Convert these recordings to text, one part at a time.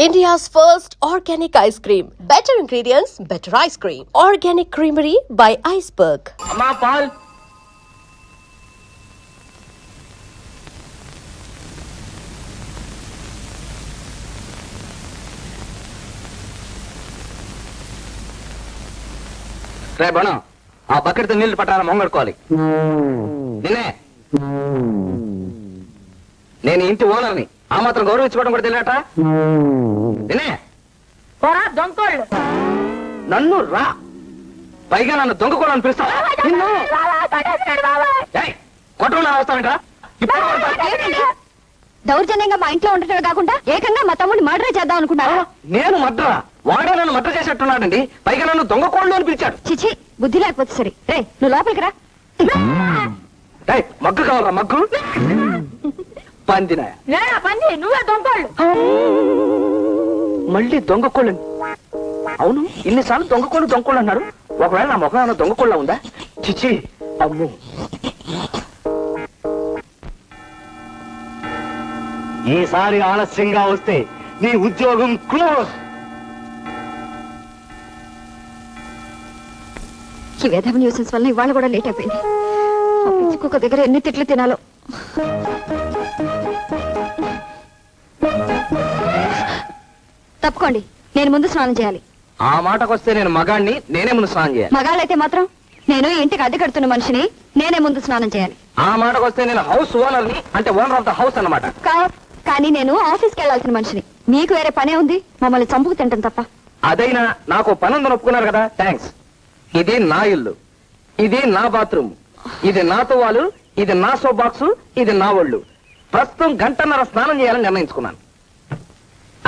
India's first organic ice cream. Better ingredients, better ice cream. Organic Creamery by Iceberg. అమ్మా Paul. రే బణం, ఆ బకెట్తో నీళ్లు పట్టాలని మొంగడుకోవాలి. నిన్నే నేను ఇంటి ఓనర్ని, ఆ మాత్రం గౌరవించుకోవడం కూడా తెలియట. నిన్నే దొంగోళ్ళు నన్ను రా, పైగా నన్ను దొంగకోవాలని పిలుస్తా. నిన్ను కొట్టకుండా వస్తానంట. దౌర్జన్యంగా మా ఇంట్లో ఉండటమే కాకుండా ఏకంగా మా తమ్ముడిని మర్డర్ చేద్దాం అనుకున్నారా? నేను మడ్రా, వాడే నన్ను మడ్ర చేసేట్టున్నాడండి. పైగా నన్ను దొంగకోళ్ళు అని పిలిచాడు. చిచి, బుద్ధి లేకపోతే సరే. రే, నువ్వు లోపలికి రా. మగ్గు కావాలా? మగ్గు పందినా పంది, నువ్వే దొంగోళ్ళు. మళ్ళీ దొంగకోళ్ళని. అవును, ఇన్నిసార్లు దొంగకోళ్ళు అన్నారు. ఒకవేళ నా ముఖం ఏమైనా దొంగకోళ్ళ ఉందా? చిచి, అమ్ము. ఈసారి ఆలస్యంగా వస్తే నీ ఉద్యోగం క్లోజ్. ఈ వేధవ న్యూసెన్స్ వల్ల ఇవాళ కూడా లేట్ అయిపోయింది. ఒక్క దగ్గర ఎన్ని తిట్లు తినాలో. తప్పుకోండి, నేను ముందు స్నానం చేయాలి. ఆ మాటకొస్తే నేను మగాణ్ణి, నేనే ముందు స్నానం చేయాలి. మగాళ్ళైతే మాత్రం నేను ఇంటికి అద్దె కడుతున్న మనిషిని, నేనే ముందు స్నానం చేయాలి. ఆ మాటకొస్తే నేను హౌస్ ఓనర్ని, అంటే ఓనర్ ఆఫ్ ద హౌస్ అన్నమాట. కానీ నేను ఆఫీస్కి వెళ్లాల్సిన మనిషిని. మీకు వేరే పనే ఉంది, మమ్మల్ని చంపుకు తింటాం తప్ప. అదైనా నాకు పనుందని ఒప్పుకున్నారు కదా, థ్యాంక్స్. ఇది నా ఇల్లు, ఇది నా బాత్రూమ్, ఇది నా తువ్వాలు, ఇది నా సోప్ బాక్స్, ఇది నా ఒళ్ళు. ప్రస్తుతం గంటన్నర స్నానం చేయాలని నిర్ణయించుకున్నాను.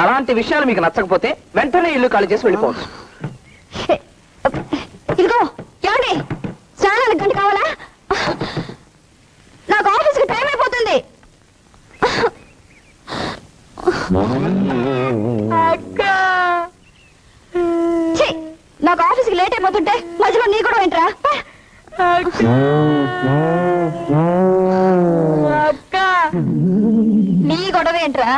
అలాంటి విషయాలు మీకు నచ్చకపోతే వెంటనే ఇల్లు ఖాళీ చేసి వెళ్ళిపోవచ్చు. ఇదిగో ఏమండి, స్నానానికి గంట కావాలా? నాకు ఆఫీస్కి టైం అయిపోతుంది. నాకు ఆఫీస్కి లేట్ అయిపోతుంటే మధ్యలో నీ కూడా ఏంట్రా? నీ గొడవ ఏంట్రా?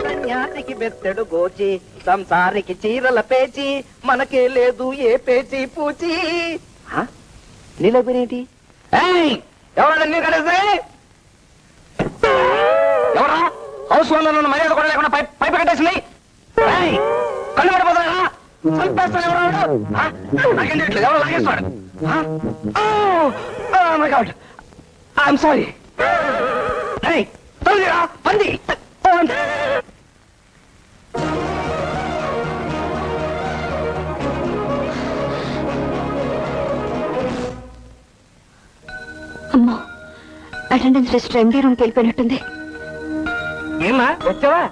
సన్యాసికి బెత్తెడు గోచి, సంసారికి చీరల పేచి, మనకే లేదు ఏ పేచి పూచి. నీలో పేరేంటి? ఎవరా నీరు కడేస్తే? ఎవరా హౌస్ ఓనర్ నన్ను మర్యాద కూడా లేకుండా పైపు కట్టేసింది? కళ్ళు పడిపోతారా? చంపేస్తాను. ఎవరు? నాకేం తెలియట్లేదు. ఎవరు లాగేస్తాడు? My god, I'm sorry. తొందరగా పంది. అమ్మో, అటెండెన్స్ లిస్ట్ ఎండీ రూమ్కి వెళ్ళిపోయినట్టుంది. ఏమా వచ్చావా?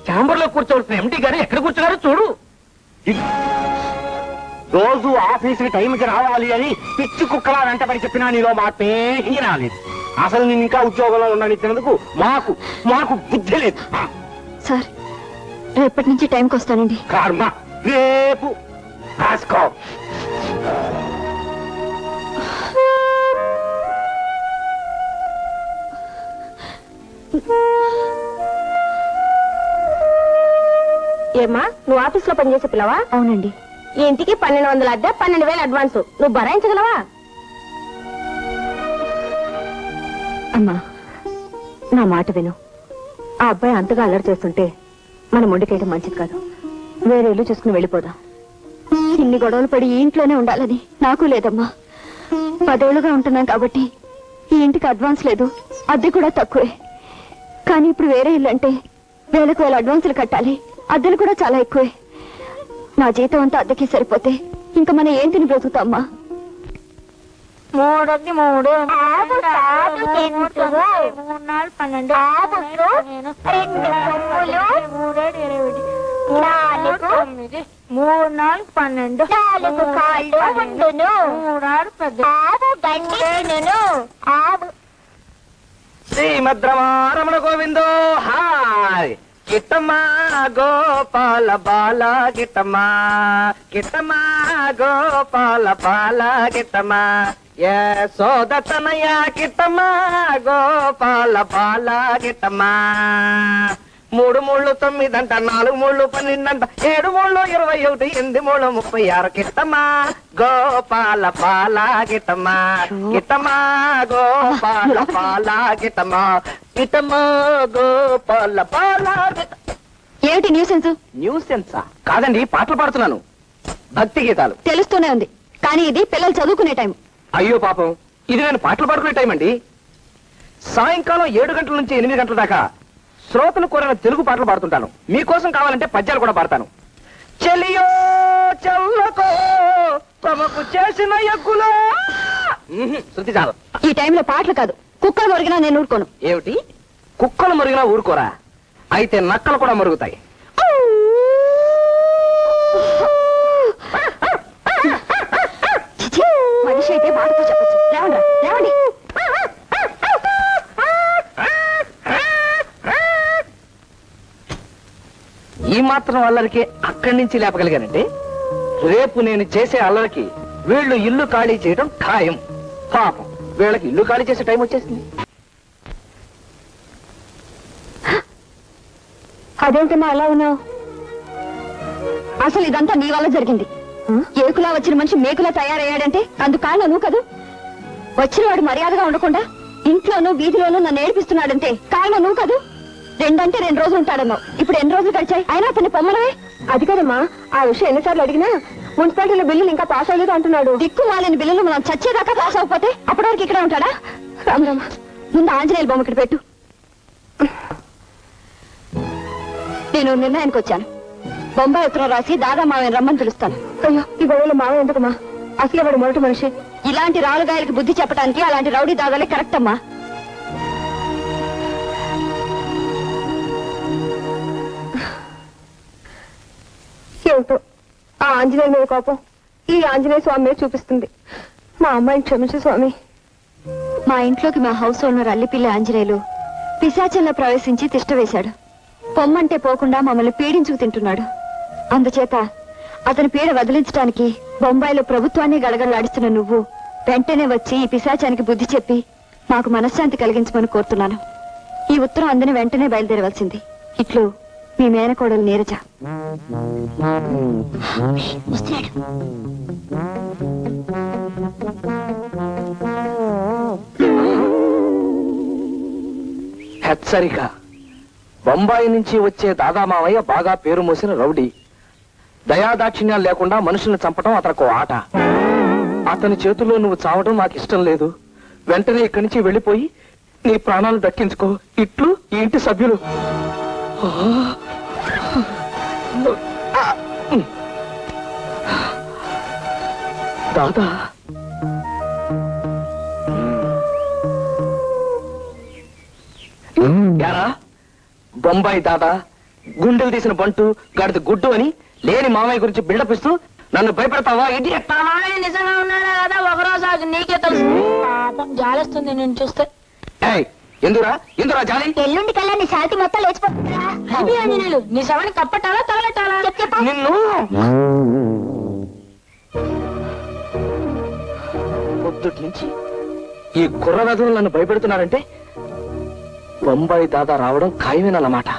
ఛాంబర్ లో కూర్చోవలసిన ఎండీ గారు ఎక్కడ కూర్చున్నారో చూడు. రోజు ఆఫీస్కి టైంకి రావాలి అని పిచ్చి కుక్కలా వెంటబడి చెప్పినా నీలో మార్పేమీ రాలేదు. అసలు నేను ఇంకా ఉద్యోగంలో ఉండనిచ్చినందుకు మాకు బుద్ధి లేదు. సార్, రేపటి నుంచి టైంకి వస్తానండి. కర్మ, రేపు రాసుకో. ఏమ్మా, నువ్వు ఆఫీస్ లో పనిచేసే పిల్లవా? అవునండి. ఈ ఇంటికి 1200 అద్దె, 12,000 అడ్వాన్స్. నువ్వు భరాయించగలవా? అమ్మా, నా మాట విను. ఆ అబ్బాయి అంతగా అల్లరి చేస్తుంటే మనం మొండికేయడం మంచిది కాదు. వేరే ఇల్లు చూసుకుని వెళ్ళిపోదాం. ఇన్ని గొడవలు పడి ఈ ఇంట్లోనే ఉండాలని నాకు లేదమ్మా. 10 ఏళ్లుగా ఉంటున్నాం కాబట్టి ఈ ఇంటికి అడ్వాన్స్ లేదు, అద్దె కూడా తక్కువే. కానీ ఇప్పుడు వేరే ఇల్లు అంటే వేలకు వేల అడ్వాన్సులు కట్టాలి, అద్దెలు కూడా చాలా ఎక్కువే. నా జీతం అంతా అద్దెకి సరిపోతే ఇంకా మనం ఏం తిని బ్రతుకుతామ్మా? 3 3 శ్రీమద్రమారమణ గోవిందో హాయ్. గిట్టమ్మా గోపాల బాల గిట్టమ్మా, గిట్టమ్మా గోపాల బాల గిట్టమ్మా, సోదతనయ కిట్టమ్మా గోపాల బాల కిట్టమ్మా 3 3 9 అంట 4 3 12 అంట 7 3 21 8 3 36 కిట్టమ్మా గోపాల బాల కిట్టమ్మా కిట్టమ్మా గోపాల బాల కిట్టమ్మా కిట్టమ్మా గోపాల బాల ఏమిటి న్యూసెన్స్? న్యూసెన్సా? కాదండి, పాటలు పాడుతున్నాను, భక్తి గీతాలు. తెలుస్తూనే ఉంది, కానీ ఇది పిల్లలు చదువుకునే టైం. అయ్యో పాపం, ఇది నేను పాటలు పాడుకునే టైం అండి. సాయంకాలం 7 గంటల నుంచి 8 గంటల దాకా శ్రోతలు కోరిన తెలుగు పాటలు పాడుతుంటాను. మీకోసం కావాలంటే పద్యాలు కూడా పాడతాను. చెలియో చల్లకో తమకు చేసిన ఎగ్గులో. శృతి చాలు. ఈ టైంలో పాటలు కాదు, కుక్కలు మురిగినా నేను ఊరుకోను. ఏమిటి, కుక్కలు మురిగినా ఊరుకోరా? అయితే నక్కలు కూడా మురుగుతాయి. మనిషి అయితే బాధతో చెప్పచ్చు. లేవండి లేవండి. ఈ మాత్రం అల్లరికి అక్కడి నుంచి లేపగలిగానంటే రేపు నేను చేసే అల్లరికి వీళ్ళు ఇల్లు ఖాళీ చేయడం ఖాయం. పాపం, వీళ్ళకి ఇల్లు ఖాళీ చేసే టైం వచ్చేసింది. అదేంటమ్మా అలా ఉన్నావు? అసలు ఇదంతా నీ వల్ల జరిగింది. ఏకులా వచ్చిన మనిషి మేకులా తయారయ్యాడంటే అందుకు కారణం నువ్వు కదూ. వచ్చిన వాడు మర్యాదగా ఉండకుండా ఇంట్లోనూ వీధిలోనూ నన్ను ఏడిపిస్తున్నాడంటే కారణం నువ్వు కదూ. 2 అంటే 2 రోజులు ఉంటాడన్నావు, ఇప్పుడు ఎన్ని రోజులు గడిచాయి? అయినా అతన్ని పొమ్మనవే. అది కదమ్మా, ఆ విషయం ఎన్నిసార్లు అడిగినా మున్సిపాలిటీలో బిల్లులు ఇంకా పాస్ అయ్యేది అంటున్నాడు. దిక్కు మాలేని బిల్లులు మనం చచ్చేదాకా పాస్ అవ్వకపోతే అప్పటి వరకు ఇక్కడ ఉంటాడా? రామరామ, ముందు ఆంజనేయుల బొమ్మ ఇక్కడ పెట్టు. నేను నిర్ణయానికి వచ్చాను. బొంబాయి ఉత్తరం రాసి దాదా మావయ్య రమ్మని పిలుస్తాను. అయ్యో, ఈ గొడవలో మావయ్య ఎందుకమ్మా? అసలే వాడు మొదటి మనిషి. ఇలాంటి రాలుగాయలకి బుద్ధి చెప్పడానికి అలాంటి రౌడీ దాదాలే కరెక్ట్ అమ్మా. ఏమిటో ఆ ఆంజనేయ మీద కోపం ఈ ఆంజనేయ స్వామి మీద చూపిస్తుంది. మా అమ్మాయిని క్షమించు స్వామి. మా ఇంట్లోకి మా హౌస్ ఓనర్ అల్లిపిల్ల ఆంజనేయులు పిశాచంలో ప్రవేశించి తిష్ట వేశాడు. పొమ్మంటే పోకుండా మమ్మల్ని పీడించుకు తింటున్నాడు. అందుచేత అతని పీడ వదిలించడానికి బొంబాయిలో ప్రభుత్వాన్ని గడగడలాడిస్తున్న నువ్వు వెంటనే వచ్చి ఈ పిశాచానికి బుద్ధి చెప్పి మాకు మనశ్శాంతి కలిగించమని కోరుతున్నాను. ఈ ఉత్తరం అందని వెంటనే బయలుదేరవలసింది. ఇట్లు మీ మేనకోడలు నీరజ. హెచ్చరిక. బొంబాయి నుంచి వచ్చే దాదా మావయ్య బాగా పేరు మోసిన రౌడీ. దయాదాక్షిణ్యాలు లేకుండా మనుషుల్ని చంపడం అతనికి ఆట. అతని చేతుల్లో నువ్వు చావడం నాకు ఇష్టం లేదు. వెంటనే ఇక్కడి నుంచి వెళ్ళిపోయి నీ ప్రాణాలు దక్కించుకో. ఇట్లు ఈ ఇంటి సభ్యులు. దాదా, యారా బొంబాయి దాదా, గుండెలు తీసిన బంటు, గాడిద గుడ్డు అని లేని మామయ్య గురించి బిల్డప్ ఇస్తూ నన్ను భయపెడతావా? ఇడియట్. నిజంగా ఉన్నాడా కదా, ఒకరోజు ఆగి నీకే తెలుసు. పాపం జాలేస్తుంది నేను చూస్తే. ఎందురా ఎందురా జాలి? ఎల్లుండి కల్లా నీ శాంతి మొత్తం లేచిపోతుందా? ఆంజనేయులు, నీ శవాన్ని కప్పటాలా తగలటాలా? నిన్ను పొద్దుటి నుంచి ఈ కుర్రరథులు నన్ను భయపెడుతున్నారంటే బొంబాయి దాదా రావడం ఖాయమేనన్నమాట.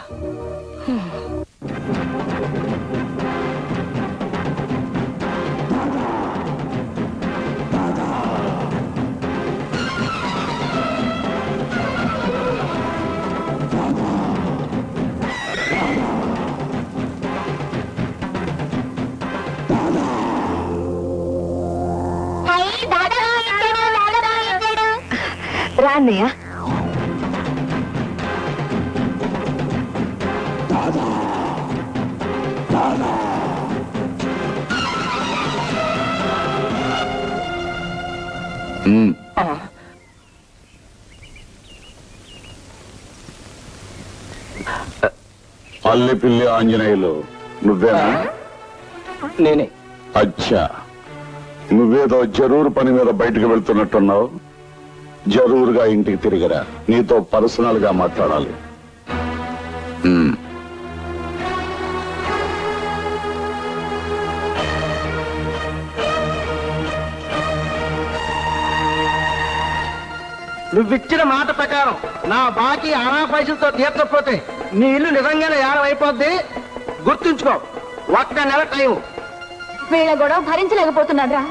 రా అన్నయ్య. అల్లిపిల్లి ఆంజనేయులు నువ్వేనా? నేనే. అచ్చా, నువ్వేదో జరూరు పని మీద బయటకు వెళ్తున్నట్టున్నావు. జరూరుగా ఇంటికి తిరిగిరా, నీతో పర్సనల్ గా మాట్లాడాలి. నువ్విచ్చిన మాట ప్రకారం నా బాకీ అనా పైసలతో తీర్చకపోతే నీ ఇల్లు నిజంగానే ఏడం అయిపోద్ది. గుర్తుంచుకో, ఒక్క నెల టైం. వీళ్ళ గొడవ భరించలేకపోతున్నారా?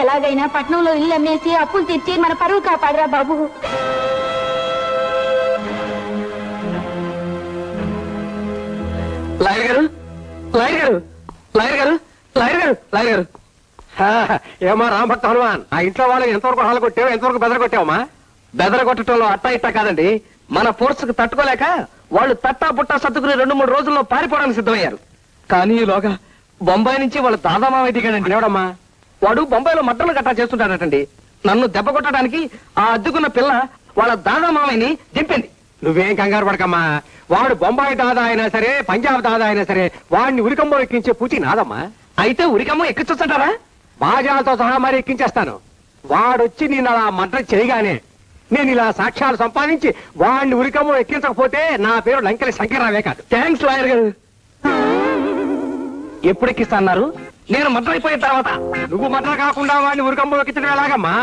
ఎలాగైనా పట్నంలో ఇల్లు అమ్మేసి అప్పులు తీర్చి మన పరువు కాపాడరా బాబు. లాయర్ గారు, లాయర్ గారు, లాయర్ గారు, లాయర్ గారు, లాయర్ గారు. ఏమా రామభక్త హనుమాన్, ఆ ఇంట్లో వాళ్ళకి ఎంతవరకు హాలు కొట్టావు, ఎంతవరకు బెదర కొట్టావమ్మా? బెదరగొట్టడంలో అట్టా ఇట్టా కాదండి, మన ఫోర్స్కి తట్టుకోలేక వాళ్ళు తట్టా పుట్టా సర్దుకుని 2-3 రోజుల్లో పారిపోవడానికి సిద్ధమయ్యారు. కానీ ఈలోగా బొంబాయి నుంచి వాళ్ళ దాదామావయ్య దిగాడండి. ఎవడమ్మా? వాడు బొంబాయిలో మట్టలు గట్టా చేస్తుంటాడటండి. నన్ను దెబ్బ కొట్టడానికి ఆ అద్దుకున్న పిల్ల వాళ్ళ దాదామావయ్యని దింపింది. నువ్వేం కంగారు పడకమ్మా. వాడు బొంబాయి దాదా అయినా సరే, పంజాబ్ దాదా అయినా సరే, వాడిని ఉరికంబో ఎక్కించే పూచి నాదమ్మా. అయితే ఉరికమ్మ ఎక్కించొచ్చంటారా? బాజాలతో సహా మరి ఎక్కించేస్తాను. వాడొచ్చి నేను అలా మర్డర్ చేయగానే నేను ఇలా సాక్ష్యాలు సంపాదించి వాడిని ఉరికమ్మో ఎక్కించకపోతే నా పేరు లంకెల శంకర్రావే కాదు. థ్యాంక్స్ లాయర్ గారు. ఎప్పుడు ఎక్కిస్తా అన్నారు? నేను మర్డర్ అయిపోయిన తర్వాత. నువ్వు మర్డర్ కాకుండా వాడిని ఉరికంబో ఎక్కించడం ఎలాగమ్మా?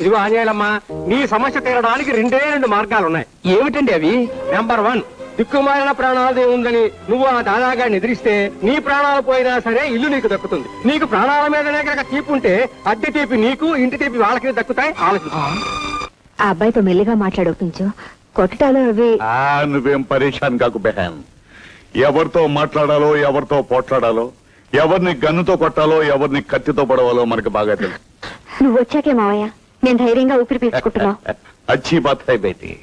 ఇదిగో ఆంజనేయులమ్మా, నీ సమస్య తీరడానికి 2 మార్గాలు ఉన్నాయి. ఏమిటండి అవి? నెంబర్ 1, దిక్కుమాలిన ప్రాణాలదే ఉందని నువ్వు ఆ దాదాగాడిని ఎదిరిస్తే నీ ప్రాణాలు పోయినా సరే ఇల్లు నీకు దక్కుతుంది. నీకు ప్రాణాల మీదనే కనుక తీపి ఉంటే అద్దె తీపి నీకు, ఇంటి తీపి వాళ్ళకి దక్కుతాయి. ఆలోచించు. ఆ అబ్బాయితో మెల్లిగా మాట్లాడొప్పించు. కొట్టటాలు అవి నువ్వేం పరేషాన్ కాకు బెహాన్. ఎవరితో మాట్లాడాలో, ఎవరితో పోట్లాడాలో, ఎవరిని గన్నుతో కొట్టాలో, ఎవరిని కత్తితో పడవాలో మనకు బాగా తెలుసు. నువ్వు వచ్చాకే మావయ్య నేను ధైర్యంగా ఊపిరి పీల్చుకుంటున్నావు. అచ్చి బాత్ హై బేటీ.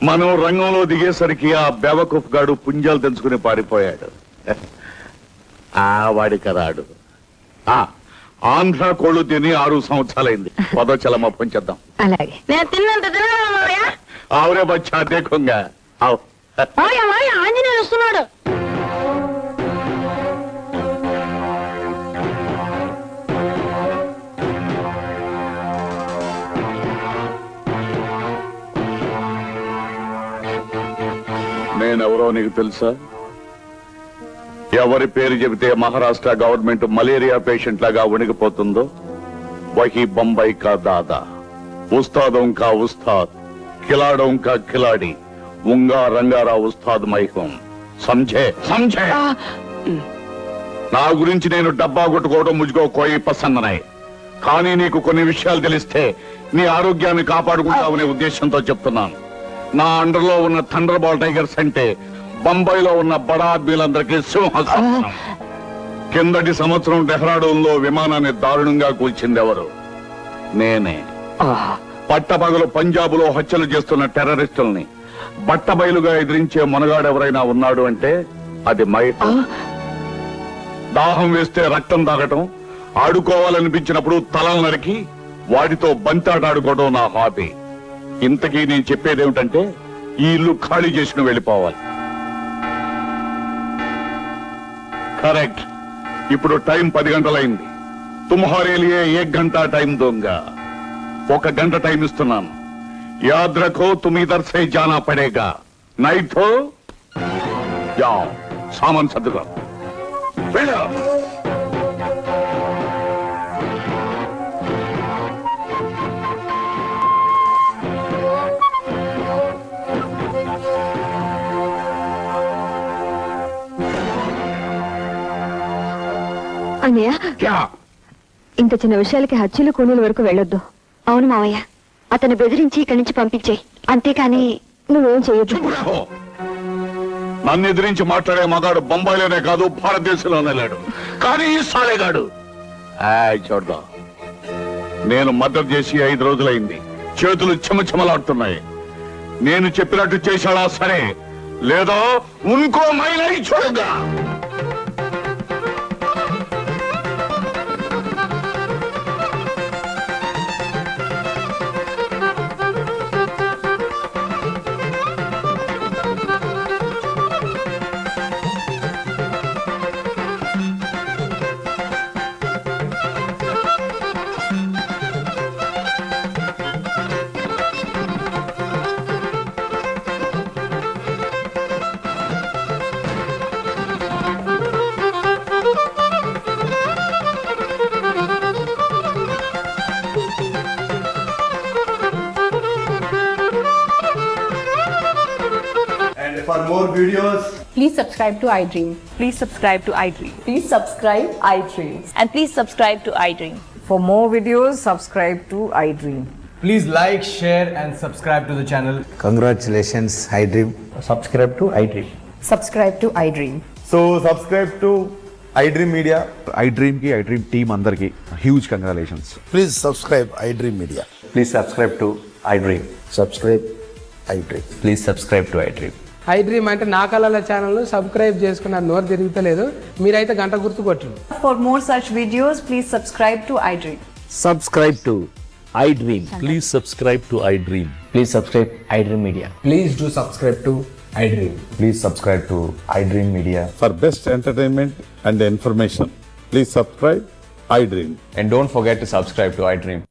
మనం రంగంలో దిగేసరికి ఆ బెవకుఫ్ గాడు పుంజాలు తెంచుకుని పారిపోయాడు. ఆ వాడికి రాడు. ఆంధ్ర కోళ్ళు తిని 6 సంవత్సరాలైంది. పదోచలమ్మ పంచేద్దాం. అలాగే. నేను తిన్నంత తిన్నాను మావయ్య. ఆవురే బచ్చా దేఖంగా. మావయ్య, మావయ్య, ఆంజనేయులు వస్తున్నాడు. నేనెవరో నీకు తెలుసా? ఎవరి పేరు చెబితే మహారాష్ట్ర గవర్నమెంట్ మలేరియా పేషెంట్ లాగా వణికిపోతుందో వహీ బొంబాయి కా దాదా, ఉస్తాదం కా ఉస్తాద్, ఖిలాడోం కా ఖిలాడి, ఉంగా రంగారా ఉస్తాద్ మైహం. సంజే సంజే. నా గురించి నేను డబ్బా కొట్టుకోవడం ముజుగో కోయి పసందనాయి. కానీ నీకు కొన్ని విషయాలు తెలిస్తే నీ ఆరోగ్యాన్ని కాపాడుకుంటావనే ఉద్దేశంతో చెప్తున్నాను. నా అండర్లో ఉన్న థండర్ బాల్ టైగర్స్ అంటే బొంబాయిలో ఉన్న బడా ఆద్మీలందరికీ సింహాసనం. కిందటి సంవత్సరం డెహ్రాడూన్లో విమానాన్ని దారుణంగా కూల్చిందెవరు? నేనే. పట్టపగలు పంజాబులో హత్యలు చేస్తున్న టెర్రరిస్టుల్ని బట్టబయలుగా ఎదిరించే మునగాడెవరైనా ఉన్నాడు అంటే అది మైహం. దాహం వేస్తే రక్తం తాగటం, ఆడుకోవాలనిపించినప్పుడు తలలు నరికి వాడితో బంతాట ఆడుకోవడం నా హాబీ. ఇంతకీ నేను చెప్పేదేమిటంటే ఈ ఇల్లు ఖాళీ చేసిన వెళ్ళిపోవాలి. కరెక్ట్. ఇప్పుడు టైం 10 గంటలైంది. తుమ్హారే లియే 1 గంట టైం దోంగా. 1 గంట టైం ఇస్తున్నాను. యాద్ రఖో తుమ్ ఇధర్ సే జానా పడేగా. నైట్ హో జాओ. సామాన్ సర్దుగా వెళ్ళు. అన్నయ్య, క్యా? ఇంత చిన్న విషయాలకి హత్యలు కూనీల వరకు వెళ్ళొద్దు. అవును మావయ్య, అతను బెదిరించి ఇక్కడి నుంచి పంపించేయి. అంతేకాని నువ్వేం చేయొద్దు. చూపురాహో. నన్ను ఎదిరించి మాట్లాడే మగాడు బొంబాయిలోనే కాదు భారతదేశంలోనే లేడు. కానీ ఈ సాలేగాడు చూడదా, నేను మర్డర్ చేసి 5 రోజులైంది. చేతులు చెమచెమలాడుతున్నాయి. నేను చెప్పినట్టు చేశాడా సరే, లేదా ఇంకో మైలై చూడగా. For more videos, Please subscribe to iDream. Please subscribe to iDream. Please subscribe iDream. And please subscribe to iDream. For more videos, subscribe to iDream. please like, share, and subscribe to the channel. Congratulations, iDream. Subscribe to iDream. Subscribe to iDream. So, subscribe to iDream Media. iDream ki iDream team అందరికి huge congratulations. Please subscribe iDream Media. Please subscribe to iDream. Subscribe iDream. Please subscribe to iDream. iDream అంటే నా కళల channel subscribe చేసుకున్నారు, నోరు తిరుగుతలేదు. మీరైతే గంట గుర్తు కొట్టండి. For more such videos, please subscribe to iDream. Subscribe to iDream. Please subscribe to iDream. Please subscribe iDream Media. Please do subscribe to iDream. Please subscribe to iDream Media. For best entertainment and information, please subscribe iDream. And don't forget to subscribe to iDream.